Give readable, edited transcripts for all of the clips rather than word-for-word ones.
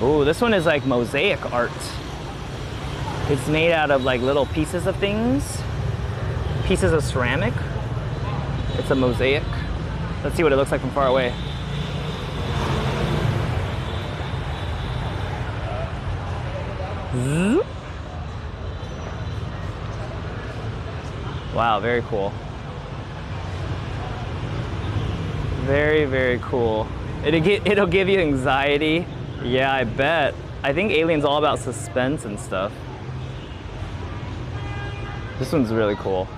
Ooh, this one is like mosaic art. It's made out of like little pieces of things, pieces of ceramic. It's a mosaic. Let's see what it looks like from far away. Wow, very cool. Very, very cool. It'll give you anxiety. Yeah, I bet. I think Alien's all about suspense and stuff. This one's really cool.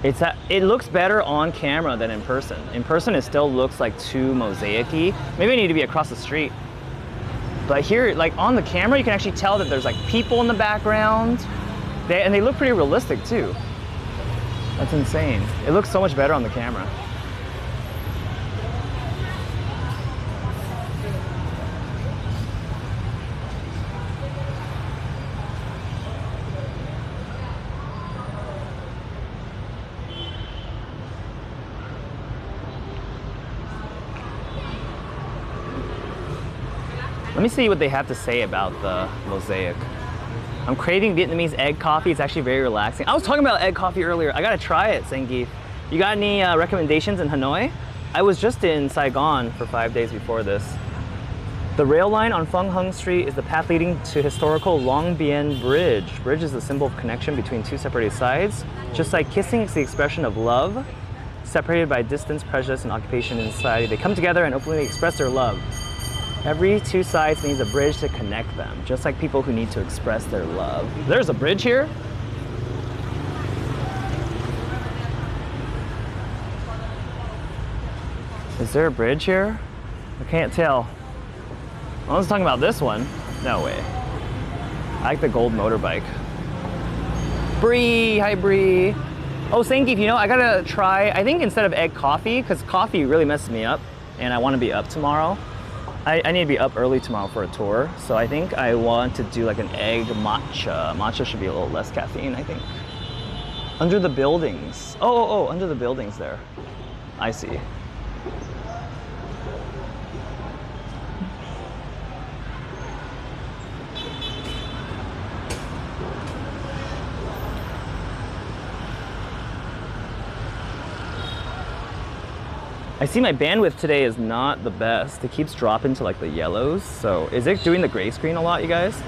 It looks better on camera than in person. In person, it still looks like too mosaic-y. Maybe I need to be across the street. But here, like on the camera, you can actually tell that there's like people in the background. And they look pretty realistic too. That's insane. It looks so much better on the camera. Let me see what they have to say about the mosaic. I'm craving Vietnamese egg coffee. It's actually very relaxing. I was talking about egg coffee earlier. I gotta try it, Sangif. You got any recommendations in Hanoi? I was just in Saigon for 5 days before this. The rail line on Phuong Hung Street is the path leading to historical Long Bien Bridge. Bridge is a symbol of connection between two separated sides. Just like kissing is the expression of love, separated by distance, prejudice, and occupation in society, they come together and openly express their love. Every two sides needs a bridge to connect them, just like people who need to express their love. There's a bridge here? Is there a bridge here? I can't tell. I was talking about this one. No way. I like the gold motorbike. Bree, hi Bree. Oh, Sangif, you know, I gotta try, I think instead of egg coffee, because coffee really messes me up, and I want to be up tomorrow. I need to be up early tomorrow for a tour, so I think I want to do like an egg matcha. Matcha should be a little less caffeine, I think. Under the buildings. Oh, under the buildings there. I see. I see my bandwidth today is not the best. It keeps dropping to like the yellows. So is it doing the gray screen a lot, you guys?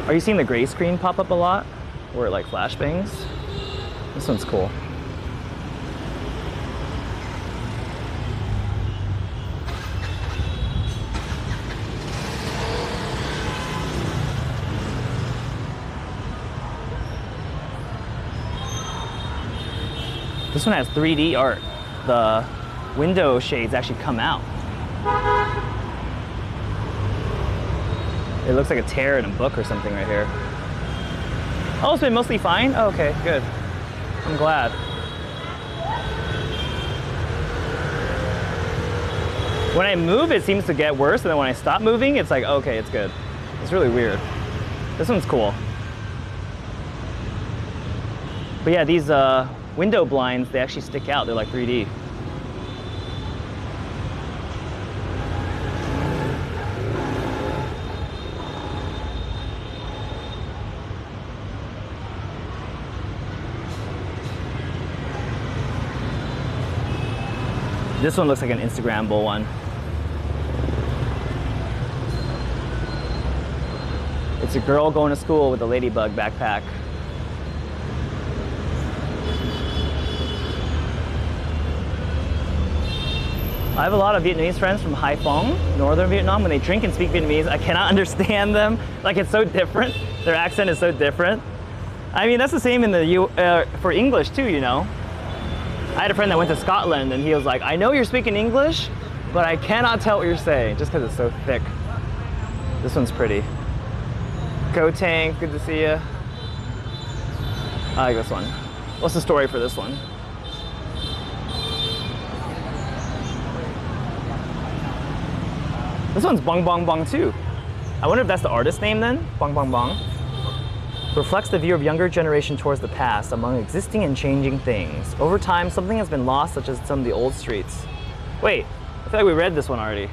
Are you seeing the gray screen pop up a lot? Where it like flashbangs? This one's cool. This one has 3D art. The window shades actually come out. It looks like a tear in a book or something right here. Oh, it's been mostly fine? Oh, okay, good. I'm glad. When I move, it seems to get worse, and then when I stop moving, it's like, okay, it's good. It's really weird. This one's cool. But yeah, these window blinds, they actually stick out. They're like 3D. This one looks like an Instagrammable one. It's a girl going to school with a ladybug backpack. I have a lot of Vietnamese friends from Hai Phong, northern Vietnam. When they drink and speak Vietnamese, I cannot understand them. Like, it's so different. Their accent is so different. I mean, that's the same in the for English too, you know. I had a friend that went to Scotland and he was like, I know you're speaking English, but I cannot tell what you're saying just because it's so thick. This one's pretty. Go Tank, good to see you. I like this one. What's the story for this one? This one's Bong Bong Bong too. I wonder if that's the artist name then? Bong Bong Bong. Reflects the view of younger generation towards the past among existing and changing things. Over time, something has been lost, such as some of the old streets. Wait, I feel like we read this one already.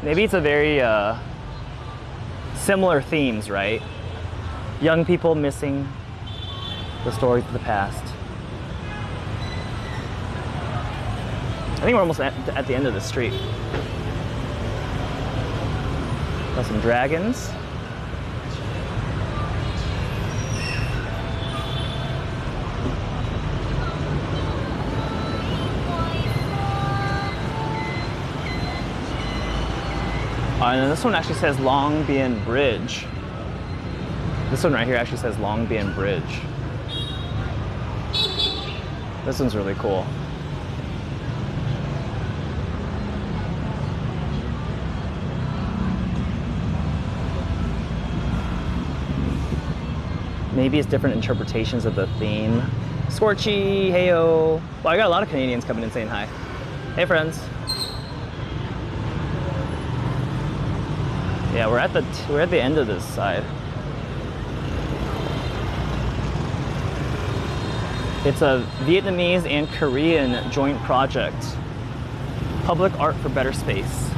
Maybe it's a very similar themes, right? Young people missing the stories of the past. I think we're almost at the end of the street. Got some dragons. And then this one actually says Long Bien Bridge. This one right here actually says Long Bien Bridge. This one's really cool. Maybe it's different interpretations of the theme. Scorchy, heyo. Well, I got a lot of Canadians coming in saying hi. Hey, friends. Yeah, we're at the end of this side. It's a Vietnamese and Korean joint project. Public Art for Better Space.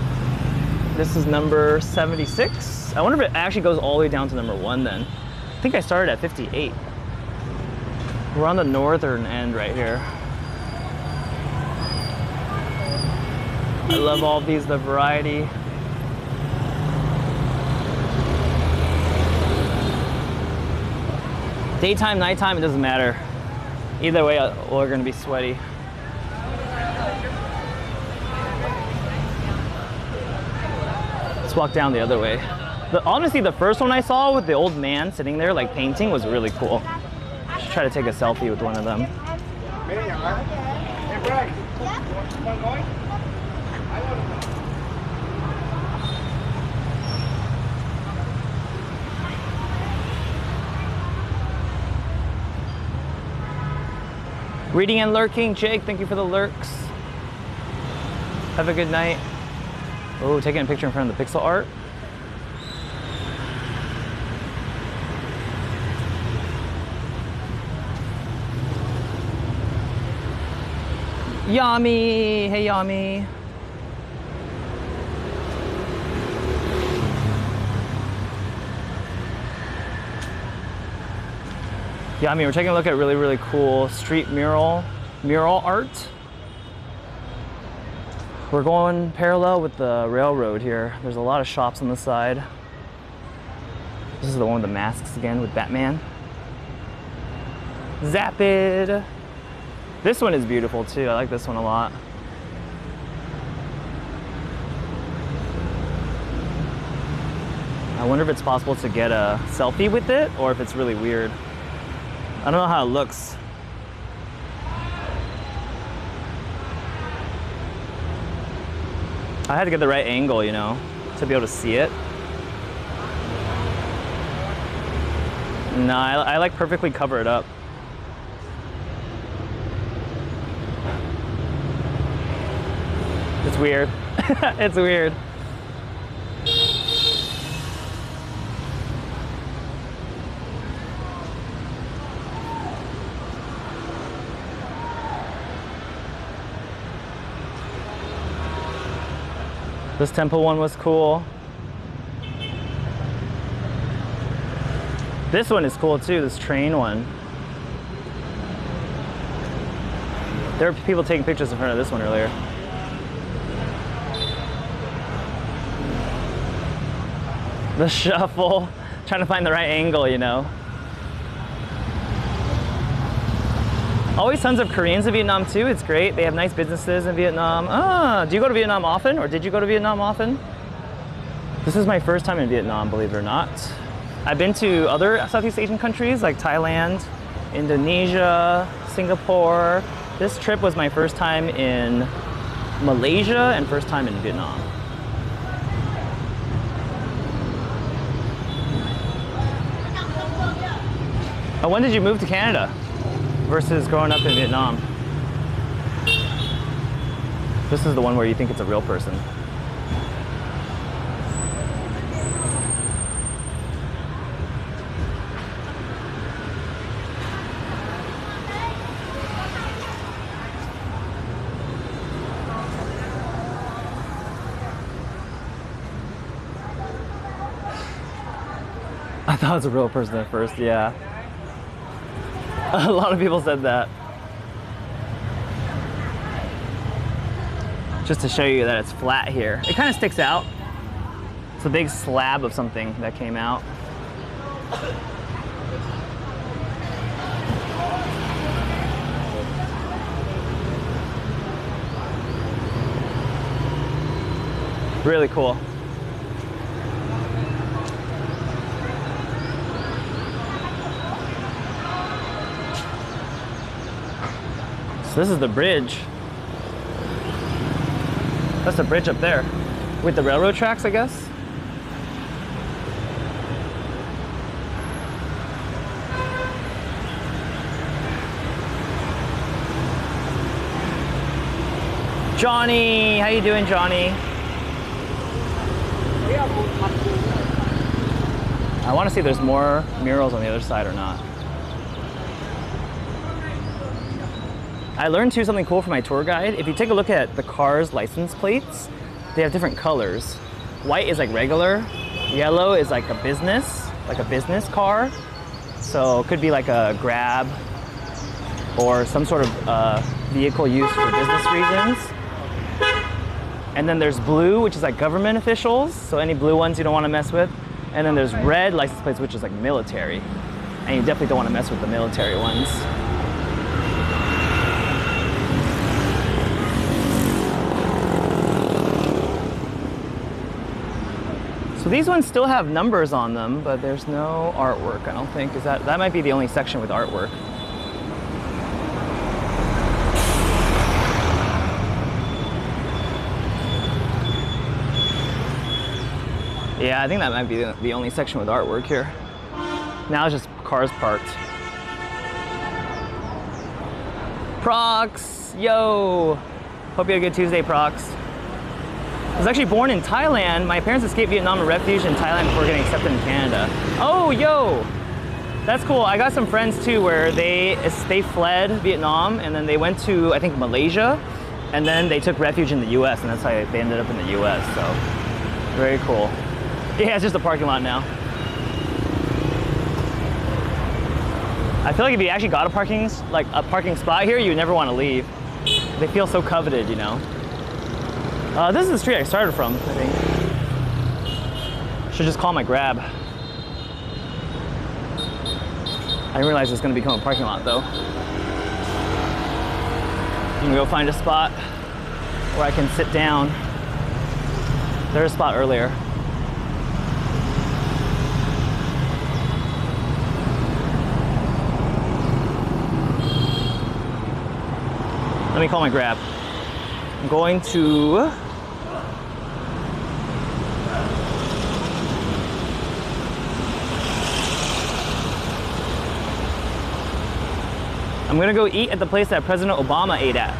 This is number 76. I wonder if it actually goes all the way down to number 1 then. I think I started at 58. We're on the northern end right here. I love all these, the variety. Daytime, nighttime, it doesn't matter. Either way, we're gonna be sweaty. Let's walk down the other way. Honestly, the first one I saw with the old man sitting there like painting was really cool. Should try to take a selfie with one of them. Reading and lurking, Jake, thank you for the lurks. Have a good night. Oh, taking a picture in front of the pixel art. Yami, hey Yami. Yami, we're taking a look at really, really cool street mural art. We're going parallel with the railroad here. There's a lot of shops on the side. This is the one with the masks again with Batman. Zapid. This one is beautiful too. I like this one a lot. I wonder if it's possible to get a selfie with it or if it's really weird. I don't know how it looks. I had to get the right angle, you know, to be able to see it. No, I like perfectly cover it up. It's weird. It's weird. This temple one was cool. This one is cool too, this train one. There were people taking pictures in front of this one earlier. The shuffle, trying to find the right angle, you know. Always tons of Koreans in Vietnam too. It's great. They have nice businesses in Vietnam. Ah, do you go to Vietnam often, or did you go to Vietnam often? This is my first time in Vietnam, believe it or not. I've been to other Southeast Asian countries like Thailand, Indonesia, Singapore. This trip was my first time in Malaysia and first time in Vietnam. When did you move to Canada versus growing up in Vietnam? This is the one where you think it's a real person. I thought it was a real person at first, yeah. A lot of people said that. Just to show you that it's flat here. It kind of sticks out. It's a big slab of something that came out. Really cool. So this is the bridge. That's the bridge up there with the railroad tracks, I guess. Johnny, how you doing, Johnny? I want to see if there's more murals on the other side or not. I learned too something cool from my tour guide. If you take a look at the car's license plates, they have different colors. White is like regular, yellow is like a business car. So it could be like a Grab or some sort of vehicle used for business reasons. And then there's blue, which is like government officials, so any blue ones you don't want to mess with. And then there's red license plates, which is like military. And you definitely don't want to mess with the military ones. So these ones still have numbers on them, but there's no artwork, I don't think. That might be the only section with artwork. Yeah, I think that might be the only section with artwork here. Now it's just cars parked. Prox, yo! Hope you had a good Tuesday, Prox. I was actually born in Thailand. My parents escaped Vietnam and refuge in Thailand before getting accepted in Canada. Oh, yo! That's cool. I got some friends too where they fled Vietnam and then they went to, I think, Malaysia, and then they took refuge in the US, and that's how they ended up in the US, so very cool. Yeah, it's just a parking lot now. I feel like if you actually got a parking spot here, you would never want to leave. They feel so coveted, you know. This is the street I started from, I think. Should just call my Grab. I didn't realize it's going to become a parking lot, though. I'm going to go find a spot where I can sit down. There's a spot earlier. Let me call my Grab. I'm going to go eat at the place that President Obama ate at.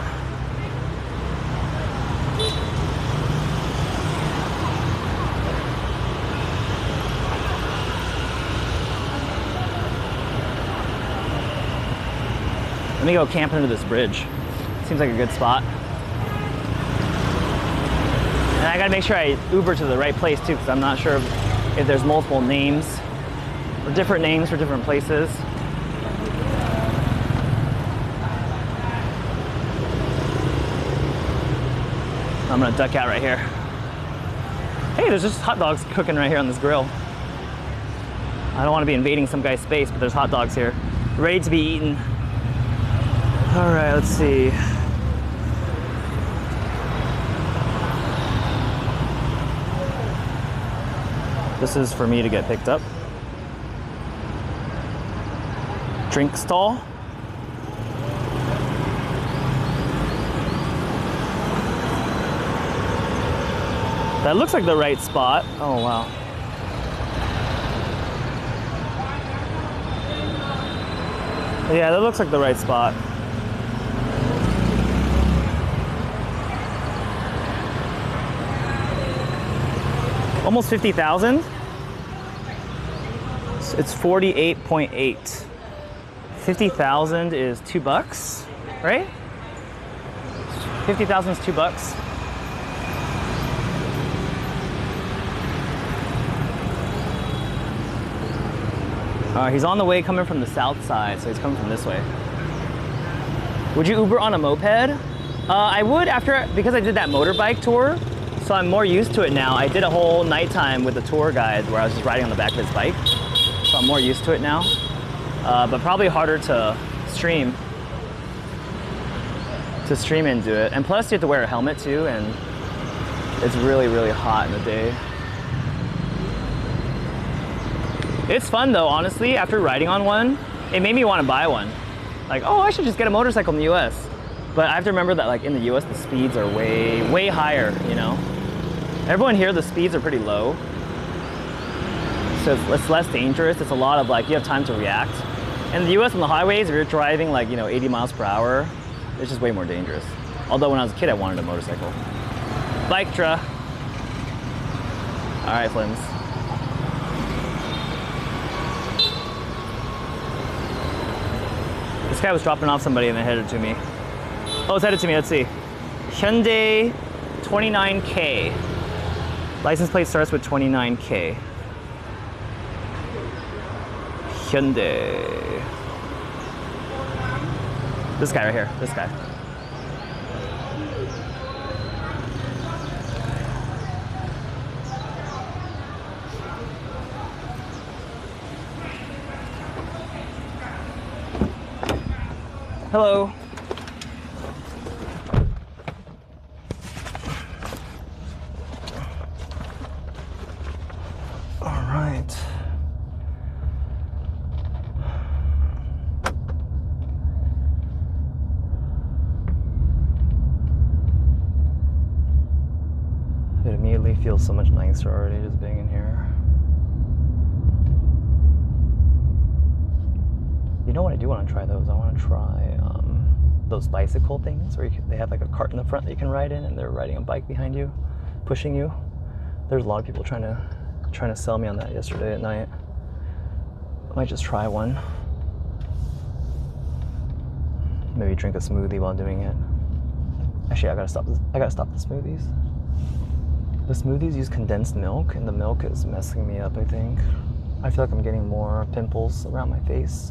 Let me go camp under this bridge. Seems like a good spot. And I gotta make sure I Uber to the right place too, because I'm not sure if there's multiple names or different names for different places. I'm gonna duck out right here. Hey, there's just hot dogs cooking right here on this grill. I don't want to be invading some guy's space, but there's hot dogs here, ready to be eaten. All right, let's see. This is for me to get picked up. Drink stall. That looks like the right spot. Oh, wow. Yeah, that looks like the right spot. Almost 50,000. It's 48.8. 50,000 is $2, right? 50,000 is $2. He's on the way coming from the south side, so he's coming from this way. Would you Uber on a moped? I would because I did that motorbike tour, so I'm more used to it now. I did a whole nighttime with the tour guide where I was just riding on the back of his bike, so I'm more used to it now. But probably harder to stream and do it. And plus you have to wear a helmet too, and it's really, really hot in the day. It's fun though, honestly. After riding on one, it made me want to buy one. Like, oh, I should just get a motorcycle in the US. But I have to remember that like in the US, the speeds are way, way higher, you know? Everyone here, the speeds are pretty low. So it's less dangerous. It's a lot of like, you have time to react. In the US on the highways, if you're driving like, 80 miles per hour, it's just way more dangerous. Although when I was a kid, I wanted a motorcycle. Bike-tra. All right, Flims. This guy was dropping off somebody and they headed to me. Oh, it's headed to me, let's see. Hyundai 29K. License plate starts with 29K. Hyundai. This guy right here, this guy. Hello. All right. It immediately feels so much nicer already just being in here. You know what I do want to try those? I want to try those bicycle things where they have like a cart in the front that you can ride in and they're riding a bike behind you, pushing you. There's a lot of people trying to sell me on that yesterday at night. I might just try one. Maybe drink a smoothie while doing it. Actually, I gotta stop the smoothies. The smoothies use condensed milk and the milk is messing me up, I think. I feel like I'm getting more pimples around my face.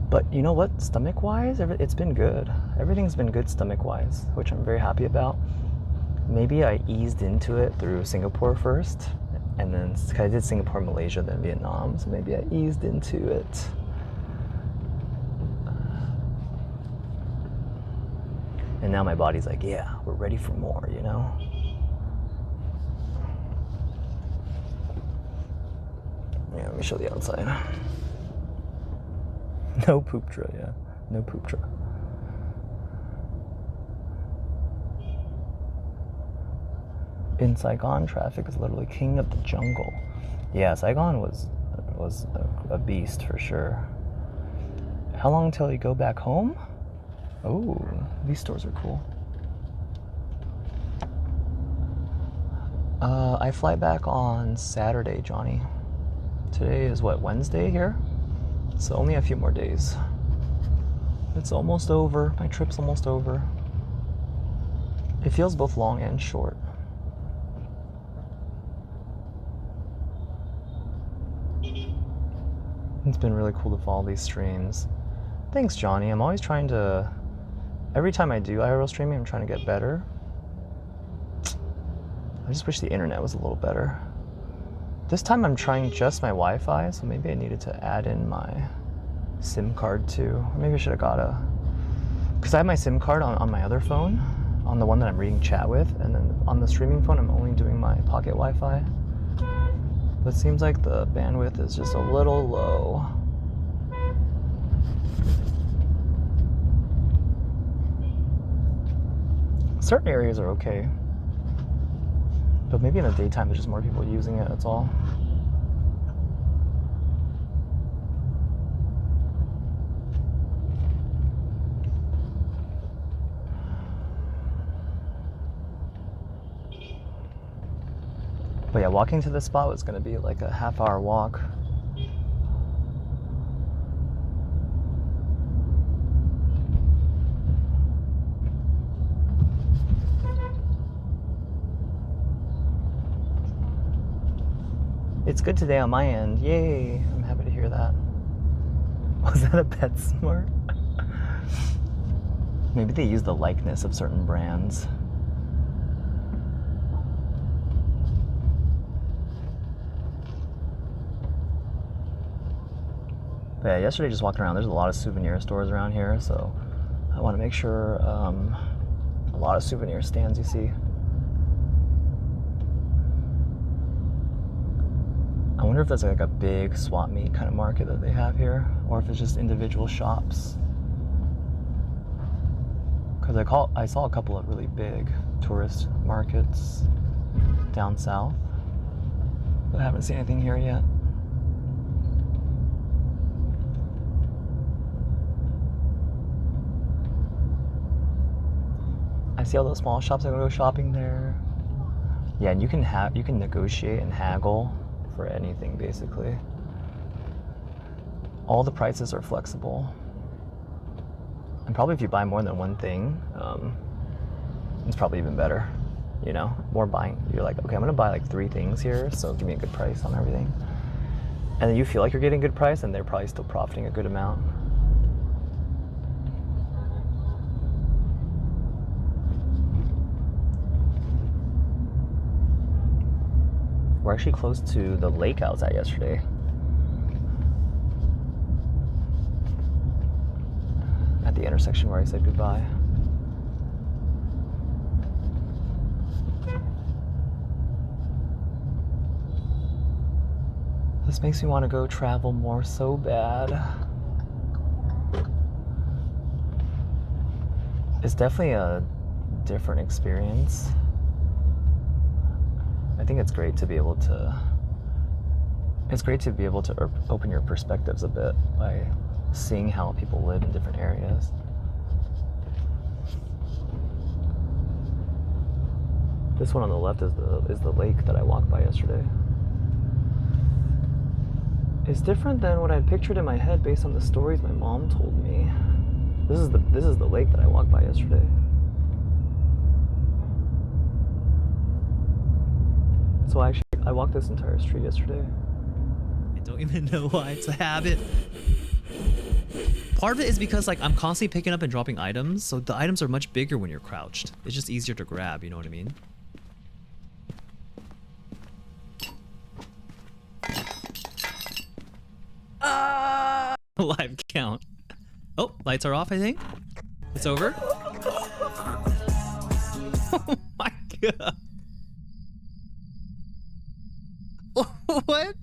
But you know what, stomach-wise, it's been good. Everything's been good stomach-wise, which I'm very happy about. Maybe I eased into it through Singapore first, and then I did Singapore, Malaysia, then Vietnam, so maybe I eased into it. And now my body's like, yeah, we're ready for more, you know? Yeah, let me show the outside. No poop-tra, yeah. No poop-tra. In Saigon, traffic is literally king of the jungle. Yeah, Saigon was a beast for sure. How long until you go back home? Oh, these stores are cool. I fly back on Saturday, Johnny. Today is what, Wednesday here? So only a few more days. It's almost over. My trip's almost over. It feels both long and short. It's been really cool to follow these streams. Thanks, Johnny. I'm always trying to... Every time I do IRL streaming, I'm trying to get better. I just wish the internet was a little better. This time I'm trying just my Wi-Fi, so maybe I needed to add in my SIM card too. Or maybe I should have got a... Because I have my SIM card on my other phone, on the one that I'm reading chat with, and then on the streaming phone I'm only doing my pocket Wi-Fi. But it seems like the bandwidth is just a little low. Certain areas are okay. But maybe in the daytime there's just more people using it, that's all. But yeah, walking to this spot was gonna be like a half-hour walk. It's good today on my end. Yay, I'm happy to hear hear that? Was that a PetSmart? Maybe they use the likeness of certain brands. But yeah, yesterday just walking around, there's a lot of souvenir stores around here, so I want to make sure a lot of souvenir stands you see. I wonder if there's like a big swap meet kind of market that they have here, or if it's just individual shops. Because I saw a couple of really big tourist markets down south, but I haven't seen anything here yet. I see all those small shops. I'm gonna go shopping there. Yeah, and you can negotiate and haggle for anything basically. All the prices are flexible, and probably if you buy more than one thing, it's probably even better. You know, more buying. You're like, okay, I'm gonna buy like 3 things here, so give me a good price on everything. And then you feel like you're getting a good price, and they're probably still profiting a good amount. We're actually close to the lake I was at yesterday. At the intersection where I said goodbye. This makes me want to go travel more so bad. It's definitely a different experience. I think it's great to be able to open your perspectives a bit by seeing how people live in different areas. This one on the left is the lake that I walked by yesterday. It's different than what I had pictured in my head based on the stories my mom told me. This is the lake that I walked by yesterday. So I walked this entire street yesterday. I don't even know why. It's a habit. Part of it is because like I'm constantly picking up and dropping items, so the items are much bigger when you're crouched. It's just easier to grab, you know what I mean? Live count. Oh, lights are off, I think. It's over. Oh my god. What?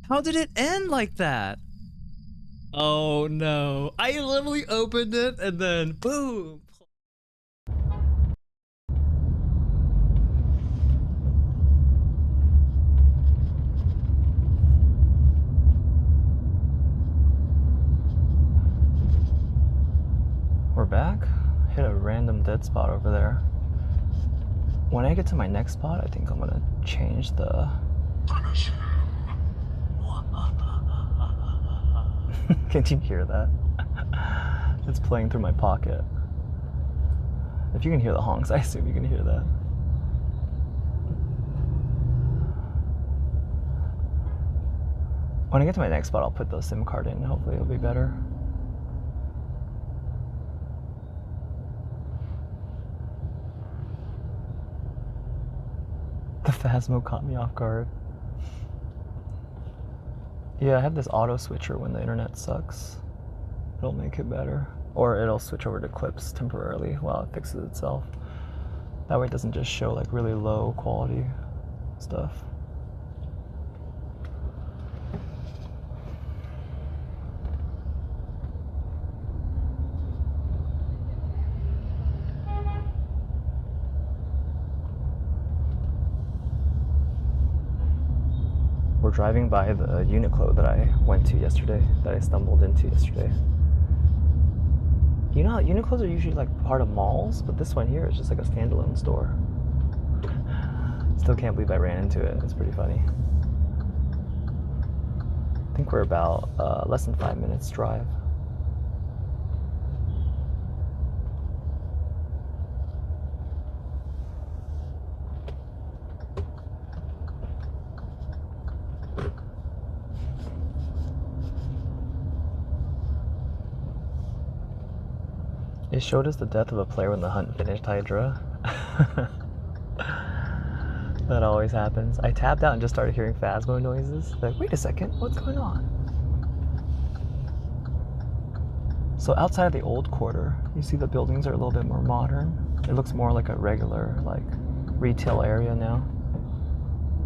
How did it end like that? Oh no. I literally opened it and then boom. We're back. Hit a random dead spot over there. When I get to my next spot, I think I'm gonna change the... Can you hear that? It's playing through my pocket. If you can hear the honks, I assume you can hear that. When I get to my next spot, I'll put the SIM card in. Hopefully it'll be better. The Phasmo caught me off guard. Yeah, I have this auto switcher when the internet sucks. It'll make it better. Or it'll switch over to clips temporarily while it fixes itself. That way it doesn't just show like really low quality stuff. We're driving by the Uniqlo that I went to yesterday, that I stumbled into yesterday. You know how Uniqlos are usually like part of malls, but this one here is just like a standalone store. Still can't believe I ran into it. It's pretty funny. I think we're about less than 5 minutes drive. It showed us the death of a player when the hunt finished, Hydra. That always happens. I tapped out and just started hearing Phasmo noises. Like, wait a second, what's going on? So outside of the old quarter, you see the buildings are a little bit more modern. It looks more like a regular, like, retail area now.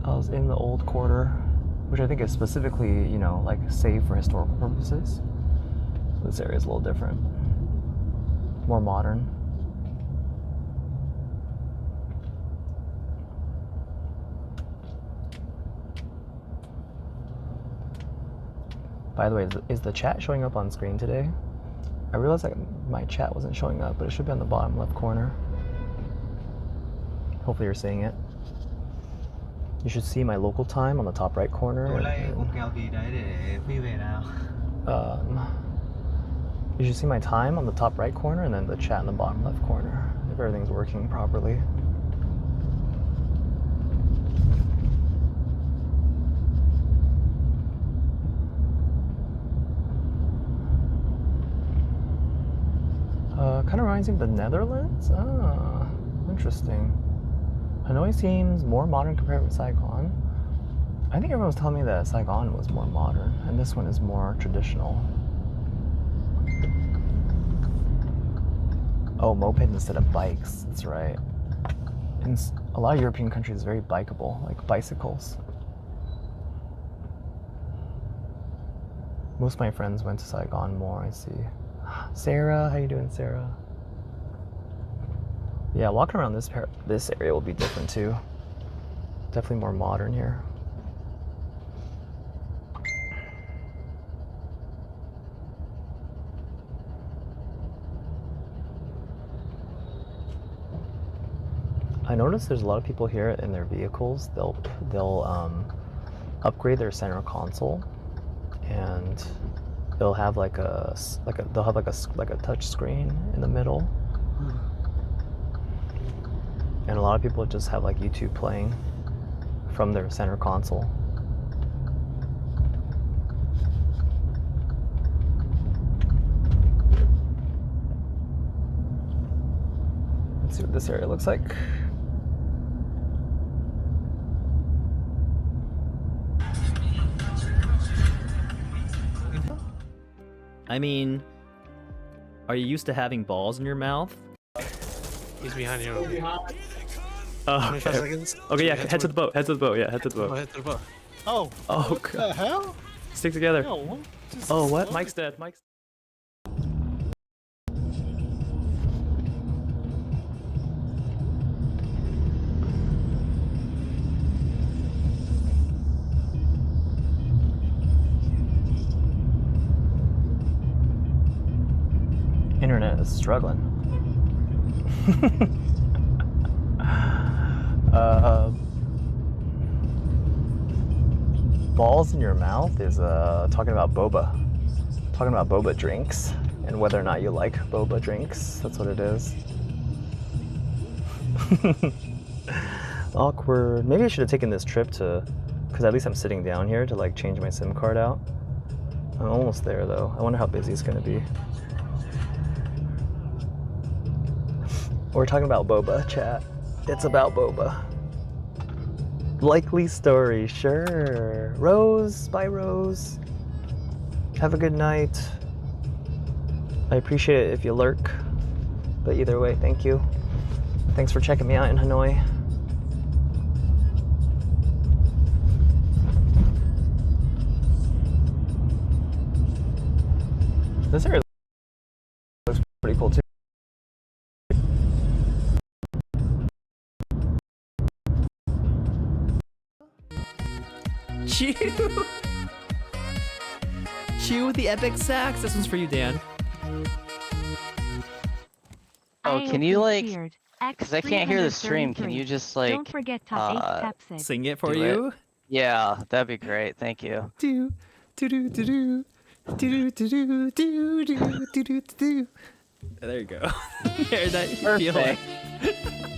I was in the old quarter, which I think is specifically, you know, like, saved for historical purposes. This area is a little different. More modern. By the way, is the chat showing up on screen today? I realized that my chat wasn't showing up, but it should be on the bottom left corner. Hopefully you're seeing it. You should see my local time on the top right corner. You should see my time on the top right corner and then the chat in the bottom left corner, if everything's working properly. Kind of reminds me of the Netherlands. Ah, interesting. Hanoi seems more modern compared with Saigon. I think everyone was telling me that Saigon was more modern, and this one is more traditional. Oh, mopeds instead of bikes. That's right. In a lot of European countries, it's very bikeable, like bicycles. Most of my friends went to Saigon more, I see. Sarah, how you doing, Sarah? Yeah, walking around this area will be different too. Definitely more modern here. I noticed there's a lot of people here in their vehicles. They'll upgrade their center console, and they'll have like a touch screen in the middle. And a lot of people just have like YouTube playing from their center console. Let's see what this area looks like. I mean, are you used to having balls in your mouth? He's behind you. Oh, okay. Seconds. Okay, yeah, head to the boat. Head to the boat. Yeah, head to the boat. Head to the boat. Oh. Oh, what the hell? Stick together. No, Oh, what? Mike's dead. Mike's. Internet is struggling. Balls in your mouth is talking about boba. Talking about boba drinks and whether or not you like boba drinks. That's what it is. Awkward. Maybe I should have taken this trip to, because at least I'm sitting down here to like change my SIM card out. I'm almost there though. I wonder how busy it's gonna be. We're talking about boba, chat. It's about boba. Likely story, sure. Rose, bye Rose. Have a good night. I appreciate it if you lurk. But either way, thank you. Thanks for checking me out in Hanoi. This area looks pretty cool too. Chew! Chew with the epic sax. This one's for you, Dan. Oh, can you like, because I can't hear the stream, can you just like, don't forget top 8 sing it for do you? it? Yeah, that'd be great, thank you. Do, do, do, do, do. Do, do, do, do, do, do, do, do. There you go. There's that feeling. Perfect.